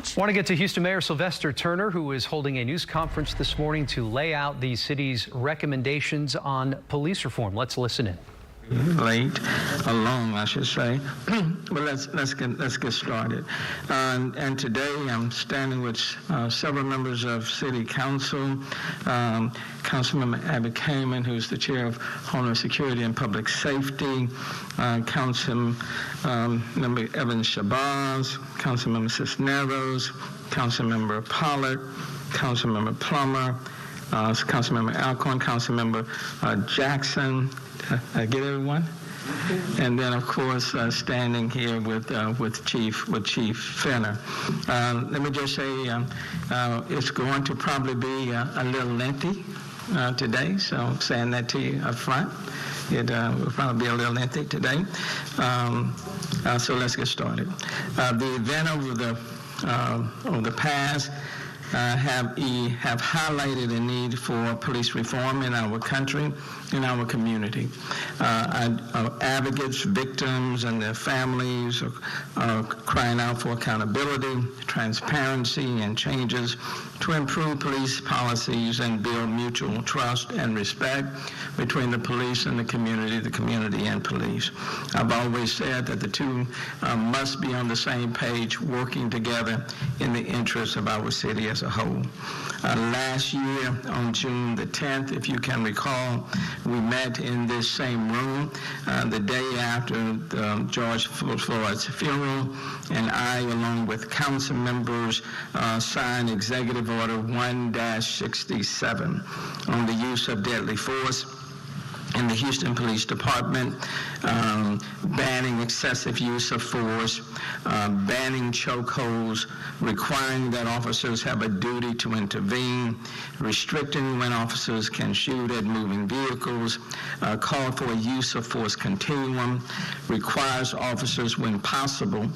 much. I want to get to Houston Mayor Sylvester Turner, who is holding a news conference this morning to lay out the city's recommendations on police reform. Let's listen in. Late, along, I should say, but let's get started. And today I'm standing with several members of City Council, Councilmember Abby Kamen, who's the chair of Homeland Security and Public Safety, Councilmember Evan Shabazz, Councilmember Cisneros, Councilmember Pollard, Councilmember Plummer, Councilmember Alcorn, Councilmember Jackson. Get everyone? And then, of course, standing here with Chief Fenner. Let me just say it's going to probably be a little lengthy today, so I'm saying that to you up front. It will probably be a little lengthy today. So let's get started. The event over the past have highlighted the need for police reform in our country, in our community. Advocates, victims, and their families are crying out for accountability, transparency, and changes to improve police policies and build mutual trust and respect between the police and the community and police. I've always said that the two must be on the same page, working together in the interest of our city as a whole. Last year, on June the 10th, if you can recall, we met in this same room the day after George Floyd's funeral, and I, along with council members, signed Executive Order 1-67 on the use of deadly force in the Houston Police Department, banning excessive use of force, banning chokeholds, requiring that officers have a duty to intervene, restricting when officers can shoot at moving vehicles, call for a use of force continuum, requires officers, when possible,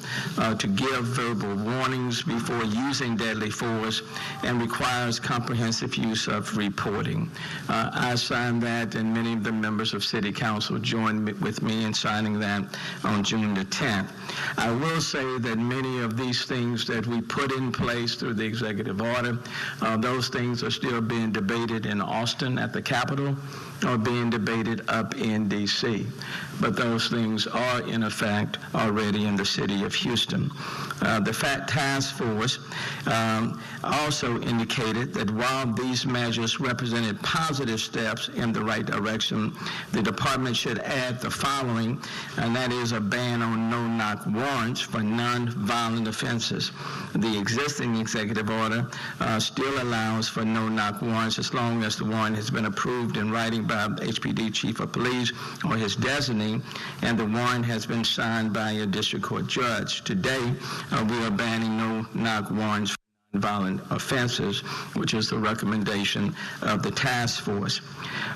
to give verbal warnings before using deadly force, and requires comprehensive use of reporting. I signed that, and many of the members of City Council joined with me in signing that on June the 10th. I will say that many of these things that we put in place through the executive order, those things are still being debated in Austin at the Capitol, or being debated up in D.C. But those things are, in effect, already in the city of Houston. The task force also indicated that while these measures represented positive steps in the right direction, the department should add the following, and that is a ban on no-knock warrants for non-violent offenses. The existing executive order still allows for no-knock warrants as long as the warrant has been approved in writing by the HPD Chief of Police or his designee, and the warrant has been signed by a district court judge. Today, we are banning no-knock warrants for violent offenses, which is the recommendation of the task force.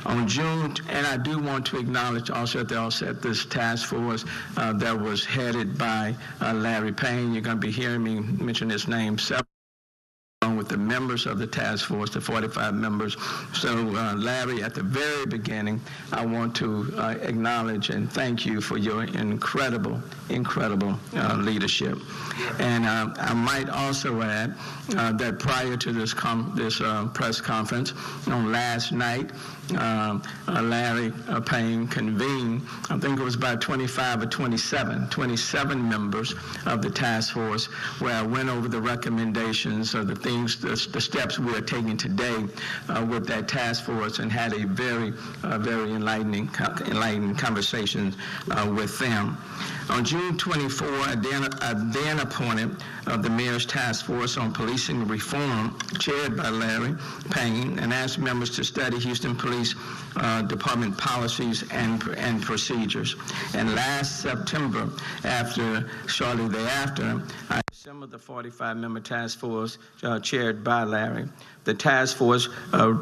On June, and I do want to acknowledge also at the outset this task force that was headed by Larry Payne. You're going to be hearing me mention his name several with the members of the task force, the 45 members. So Larry, at the very beginning, I want to acknowledge and thank you for your incredible leadership. And I might also add that prior to this press conference on last night, Larry Payne convened, I think it was about 25 or 27 members of the task force, where I went over the recommendations of the steps we are taking today with that task force, and had a very enlightening conversation with them. On June 24, I then appointed the Mayor's Task Force on Policing Reform, chaired by Larry Payne, and asked members to study Houston Police Department policies and procedures. And last September, shortly thereafter, I assembled the 45-member task force chaired by Larry. The task force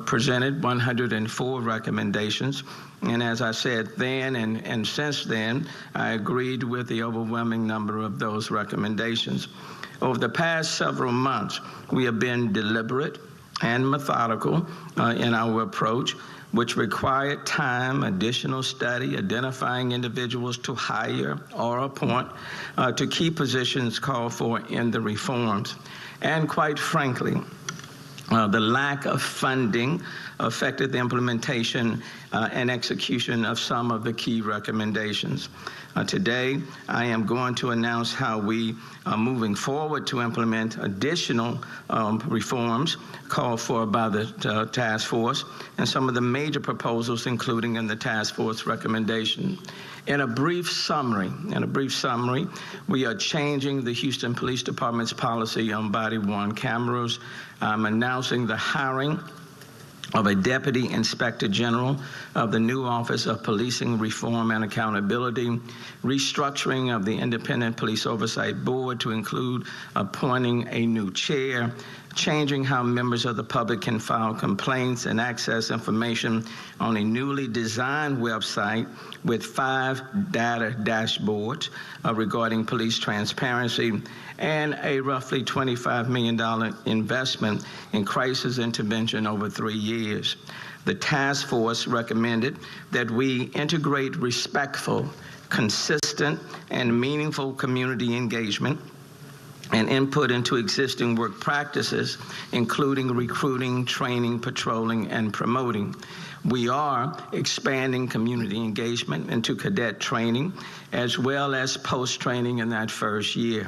presented 104 recommendations, and as I said then and since then, I agreed with the overwhelming number of those recommendations. Over the past several months, we have been deliberate and methodical in our approach, which required time, additional study, identifying individuals to hire or appoint to key positions called for in the reforms. and quite frankly, the lack of funding affected the implementation and execution of some of the key recommendations. Today, I am going to announce how we are moving forward to implement additional reforms called for by the task force and some of the major proposals including in the task force recommendation. In a brief summary, we are changing the Houston Police Department's policy on body-worn cameras. I'm announcing the hiring of a Deputy Inspector General of the new Office of Policing Reform and Accountability, restructuring of the Independent Police Oversight Board to include appointing a new chair, changing how members of the public can file complaints and access information on a newly designed website with 5 data dashboards regarding police transparency, and a roughly $25 million investment in crisis intervention over 3 years. The task force recommended that we integrate respectful, consistent, and meaningful community engagement and input into existing work practices, including recruiting, training, patrolling, and promoting. We are expanding community engagement into cadet training, as well as post-training in that first year.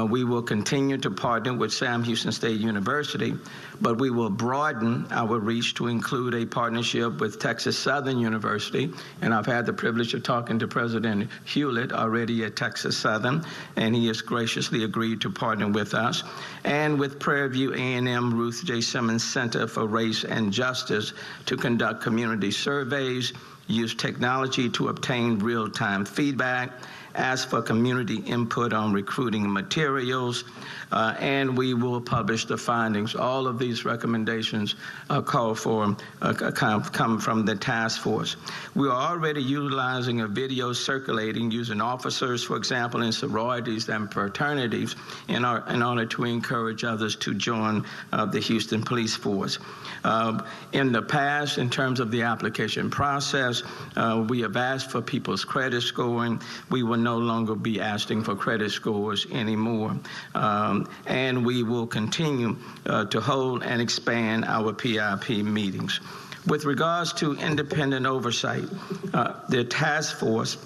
We will continue to partner with Sam Houston State University, but we will broaden our reach to include a partnership with Texas Southern University, and I've had the privilege of talking to President Hewlett already at Texas Southern, and he has graciously agreed to partner with us, and with Prairie View A&M Ruth J. Simmons Center for Race and Justice to conduct community surveys, use technology to obtain real-time feedback, ask for community input on recruiting materials, and we will publish the findings. All of these recommendations come from the task force. We are already utilizing a video circulating using officers, for example, in sororities and fraternities in order to encourage others to join the Houston Police Force. In the past, in terms of the application process, we have asked for people's credit scoring. We will no longer be asking for credit scores anymore. And we will continue to hold and expand our PIP meetings. With regards to independent oversight, the task force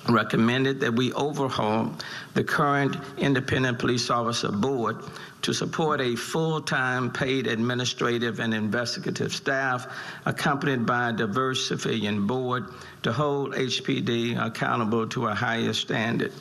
recommended that we overhaul the current Independent Police Officer Board to support a full-time paid administrative and investigative staff accompanied by a diverse civilian board to hold HPD accountable to a higher standard.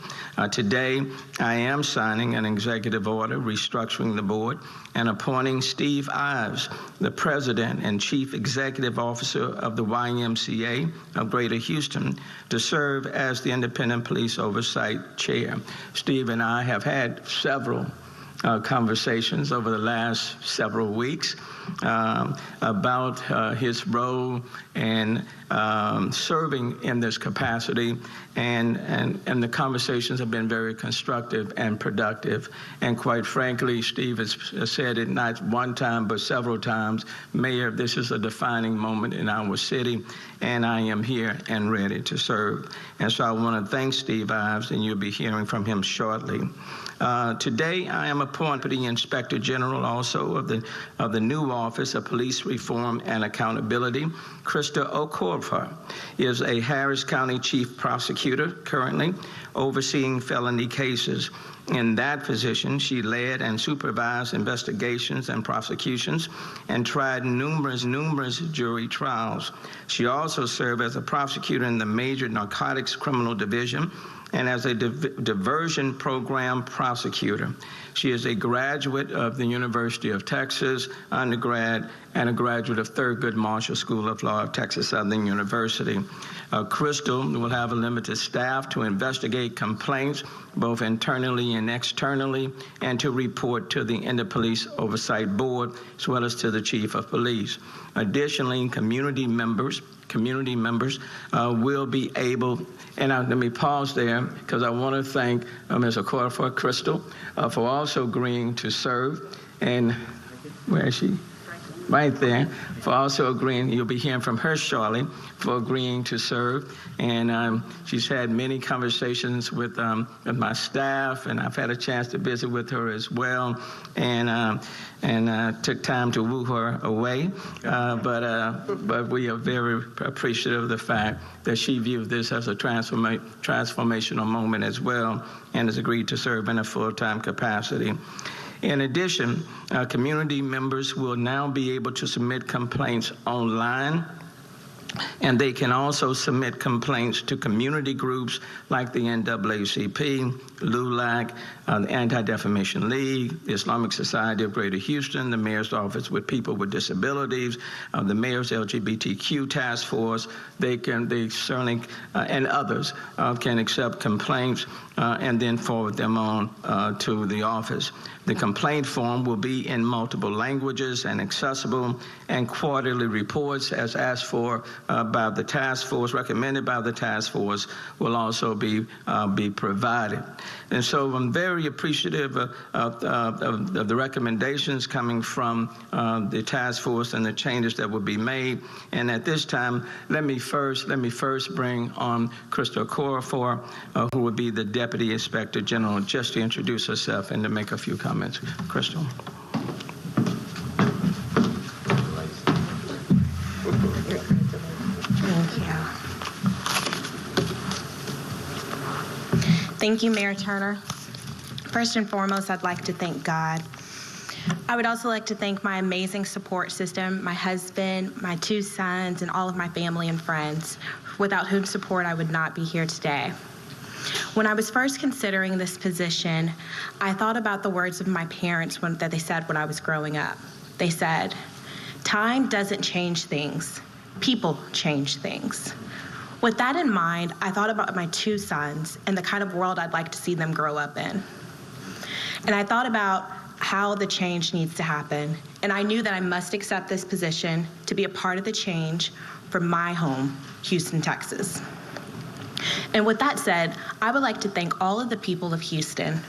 Today, I am signing an executive order restructuring the board and appointing Steve Ives, the President and Chief Executive Officer of the YMCA of Greater Houston, to serve as the Independent Police Oversight Chair. Steve and I have had several conversations over the last several weeks about his role in serving in this capacity, and the conversations have been very constructive and productive. And quite frankly, Steve has said it not one time but several times, Mayor, this is a defining moment in our city, and I am here and ready to serve. And so I want to thank Steve Ives, and you'll be hearing from him shortly. Today, I am appointed the Inspector General also of the new Office of Police Reform and Accountability. Krista Okorfa is a Harris County Chief Prosecutor currently overseeing felony cases. In that position, she led and supervised investigations and prosecutions and tried numerous jury trials. She also served as a prosecutor in the Major Narcotics Criminal Division and as a diversion program prosecutor. She is a graduate of the University of Texas, undergrad, and a graduate of Thurgood Marshall School of Law of Texas Southern University. Crystal will have a limited staff to investigate complaints, both internally and externally, and to report to the Independent Police Oversight Board, as well as to the Chief of Police. Additionally, community members will be able, and let me pause there because I want to thank Ms. Okorfa, Crystal, for also agreeing to serve. And where is she? right there, for also agreeing. You'll be hearing from her shortly, for agreeing to serve. And she's had many conversations with my staff, and I've had a chance to visit with her as well, and took time to woo her away. But we are very appreciative of the fact that she viewed this as a transformational moment as well, and has agreed to serve in a full-time capacity. In addition, community members will now be able to submit complaints online, and they can also submit complaints to community groups like the NAACP, LULAC, the Anti-Defamation League, the Islamic Society of Greater Houston, the Mayor's Office with People with Disabilities, the Mayor's LGBTQ Task Force. They certainly, and others, can accept complaints and then forward them on to the office. The complaint form will be in multiple languages and accessible, and quarterly reports, as asked for by the task force, recommended by the task force, will also be provided. And so I'm very appreciative of the recommendations coming from the task force and the changes that will be made. And at this time, let me first bring on Crystal Corafor, who will be the Deputy Inspector General, just to introduce herself and to make a few comments. Crystal. Thank you, Mayor Turner. First and foremost, I'd like to thank God. I would also like to thank my amazing support system, my husband, my 2 sons, and all of my family and friends, without whose support I would not be here today. When I was first considering this position, I thought about the words of my parents that they said when I was growing up. They said, "Time doesn't change things, people change things." With that in mind, I thought about my 2 sons and the kind of world I'd like to see them grow up in. And I thought about how the change needs to happen, and I knew that I must accept this position to be a part of the change for my home, Houston, Texas. And with that said, I would like to thank all of the people of Houston.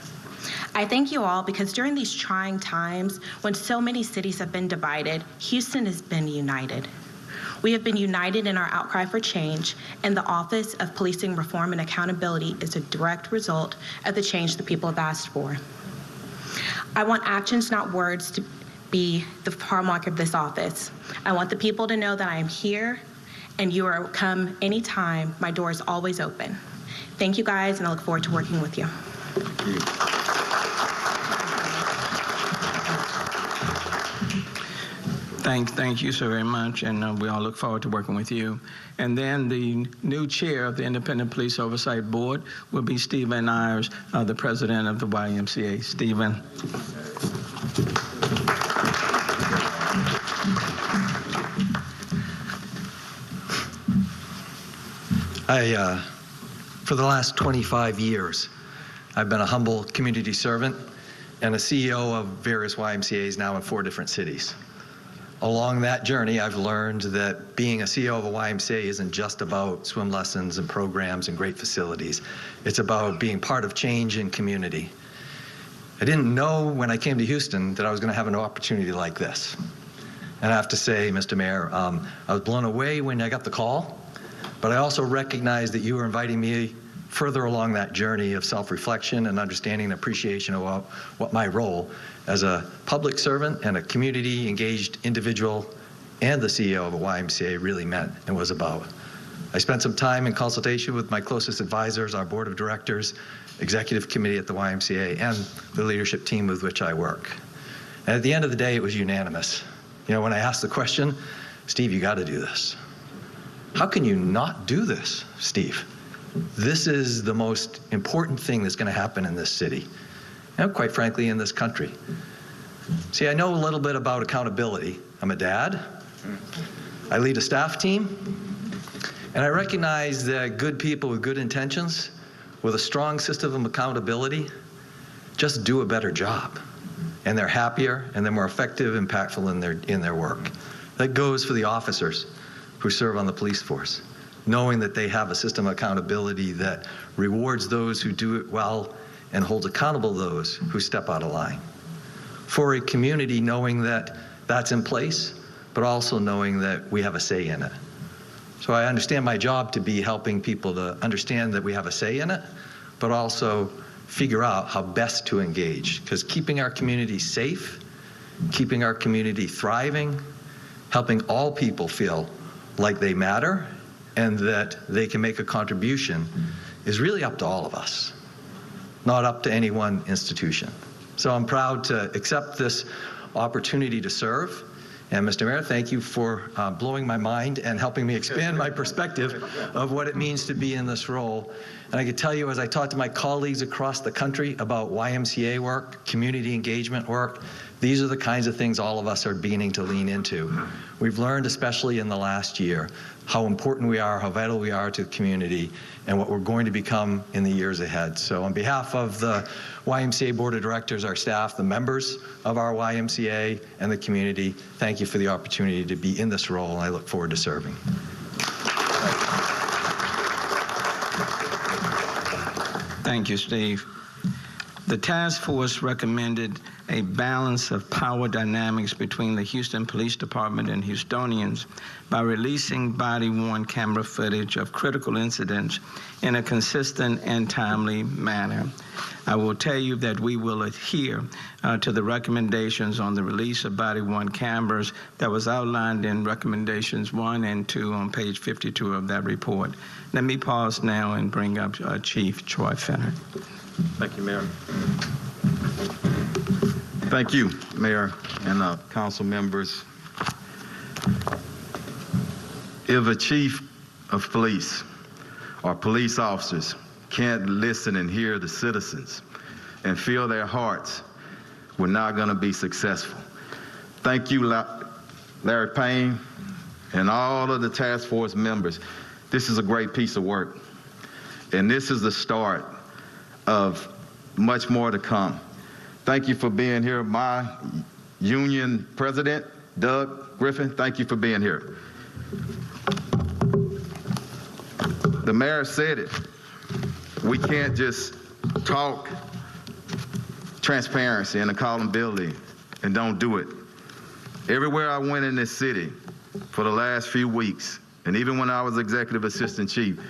I thank you all because during these trying times, when so many cities have been divided, Houston has been united. We have been united in our outcry for change, and the Office of Policing Reform and Accountability is a direct result of the change the people have asked for. I want actions, not words, to be the hallmark of this office. I want the people to know that I am here, and you are welcome anytime. My door is always open. Thank you guys, and I look forward to working with you. Thank you so very much, and we all look forward to working with you. And then the new chair of the Independent Police Oversight Board will be Stephen Ayers, the president of the YMCA. Stephen. For the last 25 years, I've been a humble community servant and a CEO of various YMCAs now in 4 different cities. Along that journey, I've learned that being a CEO of a YMCA isn't just about swim lessons and programs and great facilities. It's about being part of change in community. I didn't know when I came to Houston that I was going to have an opportunity like this. And I have to say, Mr. Mayor, I was blown away when I got the call, but I also recognized that you were inviting me further along that journey of self-reflection and understanding and appreciation of what my role as a public servant and a community-engaged individual and the CEO of a YMCA really meant and was about. I spent some time in consultation with my closest advisors, our board of directors, executive committee at the YMCA, and the leadership team with which I work. And at the end of the day, it was unanimous. You know, when I asked the question, Steve, you got to do this. How can you not do this, Steve? This is the most important thing that's going to happen in this city, and quite frankly, in this country. See, I know a little bit about accountability. I'm a dad. I lead a staff team. And I recognize that good people with good intentions, with a strong system of accountability, just do a better job. And they're happier, and they're more effective, impactful in their work. That goes for the officers who serve on the police force, knowing that they have a system of accountability that rewards those who do it well and holds accountable those who step out of line. For a community, knowing that that's in place, but also knowing that we have a say in it. So I understand my job to be helping people to understand that we have a say in it, but also figure out how best to engage. Because keeping our community safe, keeping our community thriving, helping all people feel like they matter and that they can make a contribution is really up to all of us, not up to any one institution. So I'm proud to accept this opportunity to serve. And Mr. Mayor, thank you for blowing my mind and helping me expand my perspective of what it means to be in this role. And I can tell you, as I talk to my colleagues across the country about YMCA work, community engagement work, these are the kinds of things all of us are beginning to lean into. We've learned, especially in the last year, how important we are, how vital we are to the community, and what we're going to become in the years ahead. So on behalf of the YMCA Board of Directors, our staff, the members of our YMCA, and the community, thank you for the opportunity to be in this role, and I look forward to serving. Thank you, Steve. The task force recommended a balance of power dynamics between the Houston Police Department and Houstonians by releasing body-worn camera footage of critical incidents in a consistent and timely manner. I will tell you that we will adhere to the recommendations on the release of body-worn cameras that was outlined in recommendations 1 and 2 on page 52 of that report. Let me pause now and bring up Chief Troy Fenner. Thank you, Mayor. Thank you, Mayor and council members. If a chief of police or police officers can't listen and hear the citizens and feel their hearts, we're not going to be successful. Thank you, Larry Payne, and all of the task force members. This is a great piece of work, and this is the start of much more to come. Thank you for being here. My union president, Doug Griffin, thank you for being here. The mayor said it. We can't just talk transparency and accountability and don't do it. Everywhere I went in this city for the last few weeks, and even when I was executive assistant chief,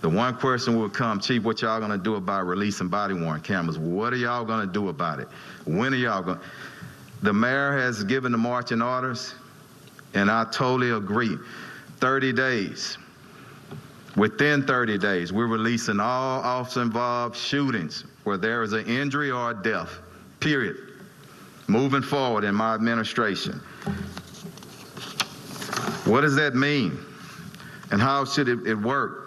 the one question would come, Chief, what y'all gonna do about releasing body-worn cameras? What are y'all gonna do about it? When are y'all gonna? The mayor has given the marching orders, and I totally agree. 30 days. Within 30 days, we're releasing all officer-involved shootings where there is an injury or a death, period. Moving forward in my administration. What does that mean? And how should it work?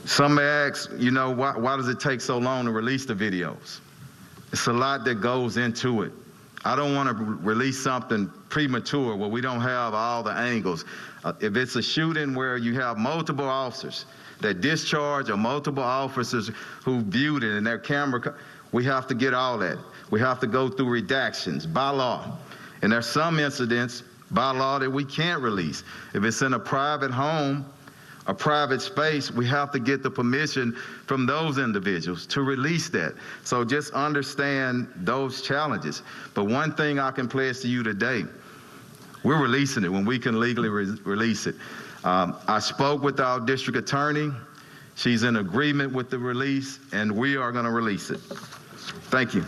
Some may ask, you know, why does it take so long to release the videos? It's a lot that goes into it. I don't want to release something premature where we don't have all the angles. If it's a shooting where you have multiple officers that discharge or multiple officers who viewed it in their camera, we have to get all that. We have to go through redactions by law. And there's some incidents by law that we can't release. If it's in a private home, a private space, we have to get the permission from those individuals to release that. So just understand those challenges. But one thing I can pledge to you today, we're releasing it when we can legally release it. I spoke with our district attorney. She's in agreement with the release, and we are going to release it. Thank you.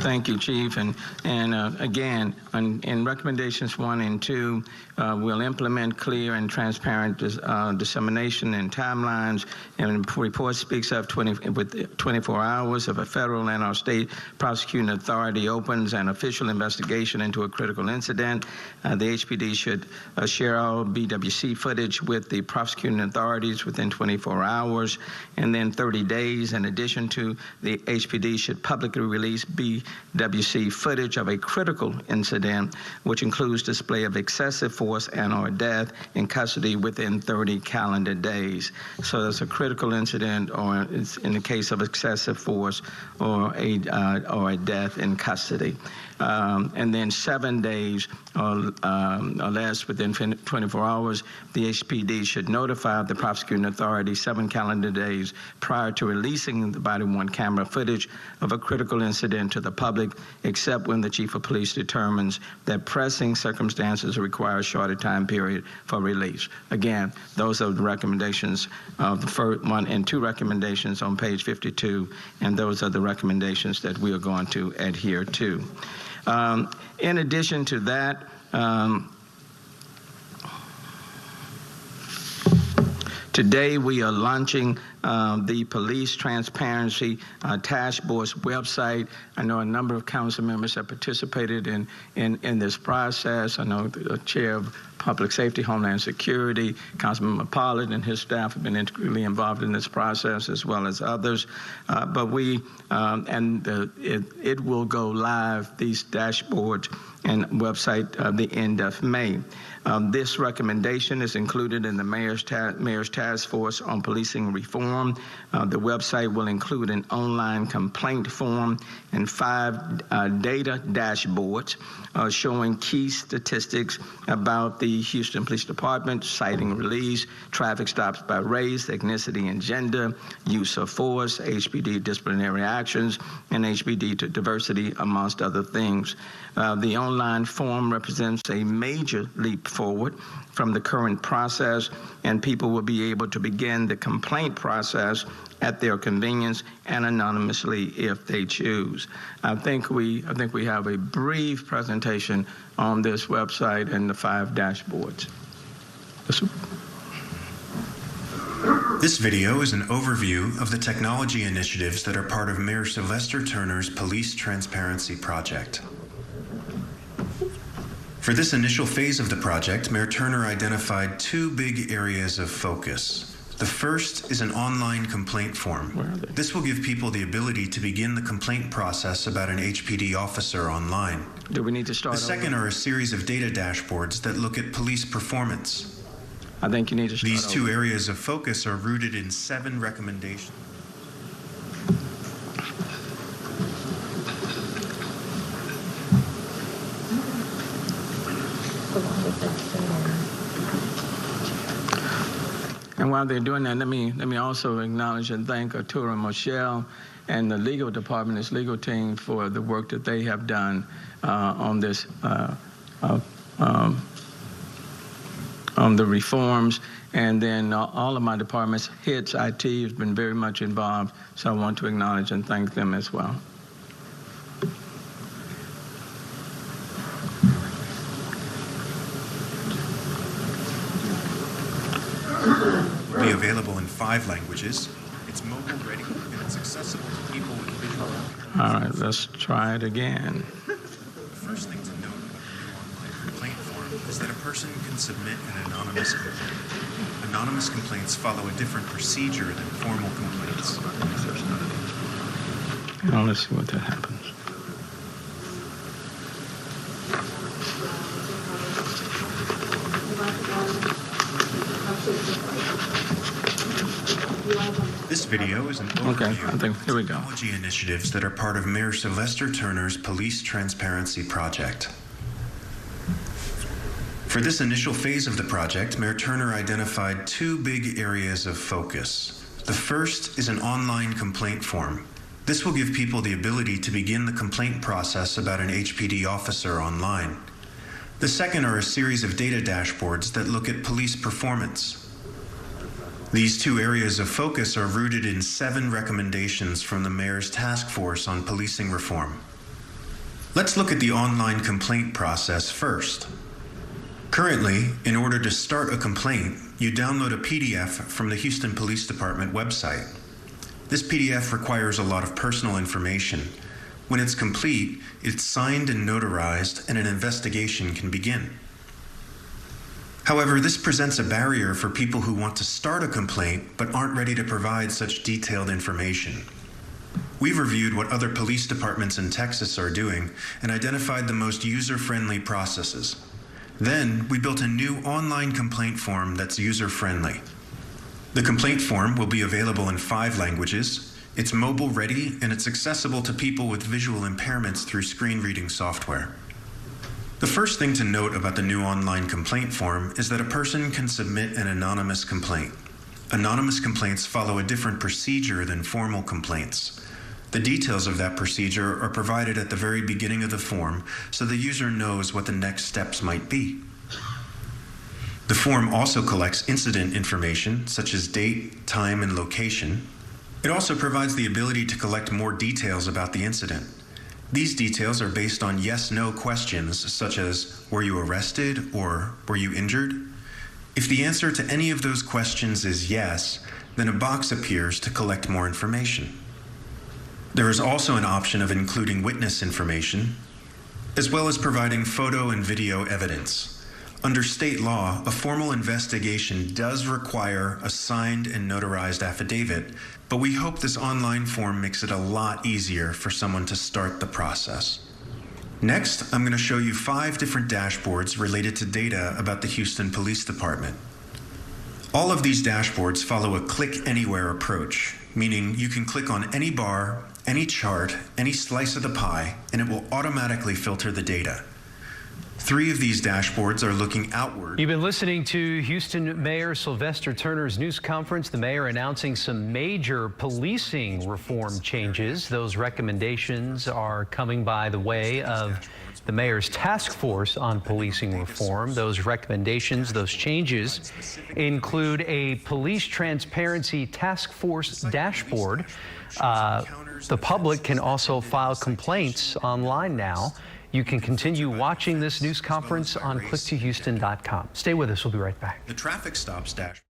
Thank you, Chief. And again, in recommendations 1 and 2, we'll implement clear and transparent dissemination and timelines. And the report speaks of 24 hours of a federal and our state prosecuting authority opens an official investigation into a critical incident. The HPD should share all BWC footage with the prosecuting authorities within 24 hours, and then 30 days. In addition to, the HPD should publicly release WC footage of a critical incident, which includes display of excessive force and/or death in custody within 30 calendar days. So that's a critical incident, or it's in the case of excessive force or a death in custody. And then 7 days or less within 24 hours, the HPD should notify the prosecuting authority 7 calendar days prior to releasing the body-worn camera footage of a critical incident to the public, except when the chief of police determines that pressing circumstances require a shorter time period for release. Again, those are the recommendations of the first 1 and 2 recommendations on page 52, and those are the recommendations that we are going to adhere to. In addition to that, today we are launching the Police Transparency Task Force website. I know a number of council members have participated in this process. I know the chair of Public Safety, Homeland Security, Councilman Pollard and his staff have been integrally involved in this process, as well as others. But it will go live, these dashboards and website, the end of May. This recommendation is included in the Mayor's Task Force on Policing Reform. The website will include an online complaint form and 5 data dashboards showing key statistics about the Houston Police Department, citing release, traffic stops by race, ethnicity, and gender, use of force, HPD disciplinary actions, and HPD to diversity, amongst other things. The online form represents a major leap forward from the current process, and people will be able to begin the complaint process at their convenience and anonymously if they choose. I think we have a brief presentation on this website and the 5 dashboards. This video is an overview of the technology initiatives that are part of Mayor Sylvester Turner's Police Transparency Project. For this initial phase of the project, Mayor Turner identified 2 big areas of focus. The first is an online complaint form. This will give people the ability to begin the complaint process about an HPD officer online. Do we need to start? The second are a series of data dashboards that look at police performance. I think you need to start. These 2 areas of focus are rooted in 7 recommendations. And while they're doing that, let me also acknowledge and thank Arturo and Michelle and the legal department, its legal team, for the work that they have done on this, on the reforms. And then all of my departments, HITS, IT has been very much involved, so I want to acknowledge and thank them as well. Be available in 5 languages. It's mobile ready and it's accessible to people with visual. All right, let's try it again. The first thing to note about the new online complaint form is that a person can submit an anonymous complaint. Anonymous complaints follow a different procedure than formal complaints. Now let's see what that happens. This video is an overview of technology initiatives that are part of Mayor Sylvester Turner's Police Transparency Project. For this initial phase of the project, Mayor Turner identified 2 big areas of focus. The first is an online complaint form. This will give people the ability to begin the complaint process about an HPD officer online. The second are a series of data dashboards that look at police performance. These 2 areas of focus are rooted in 7 recommendations from the Mayor's Task Force on Policing Reform. Let's look at the online complaint process first. Currently, in order to start a complaint, you download a PDF from the Houston Police Department website. This PDF requires a lot of personal information. When it's complete, it's signed and notarized, and an investigation can begin. However, this presents a barrier for people who want to start a complaint but aren't ready to provide such detailed information. We've reviewed what other police departments in Texas are doing and identified the most user-friendly processes. Then, we built a new online complaint form that's user-friendly. The complaint form will be available in 5 languages, it's mobile-ready, and it's accessible to people with visual impairments through screen reading software. The first thing to note about the new online complaint form is that a person can submit an anonymous complaint. Anonymous complaints follow a different procedure than formal complaints. The details of that procedure are provided at the very beginning of the form so the user knows what the next steps might be. The form also collects incident information such as date, time, and location. It also provides the ability to collect more details about the incident. These details are based on yes/no questions such as, were you arrested or were you injured? If the answer to any of those questions is yes, then a box appears to collect more information. There is also an option of including witness information, as well as providing photo and video evidence. Under state law, a formal investigation does require a signed and notarized affidavit, but we hope this online form makes it a lot easier for someone to start the process. Next, I'm going to show you 5 different dashboards related to data about the Houston Police Department. All of these dashboards follow a click anywhere approach, meaning you can click on any bar, any chart, any slice of the pie, and it will automatically filter the data. 3 of these dashboards are looking outward. You've been listening to Houston Mayor Sylvester Turner's news conference. The mayor announcing some major policing reform changes. Those recommendations are coming by the way of the mayor's task force on policing reform. Those recommendations, those changes include a police transparency task force dashboard. The public can also file complaints online now. You can continue watching this news conference on click2houston.com. Stay with us. We'll be right back. The traffic stops dashboard.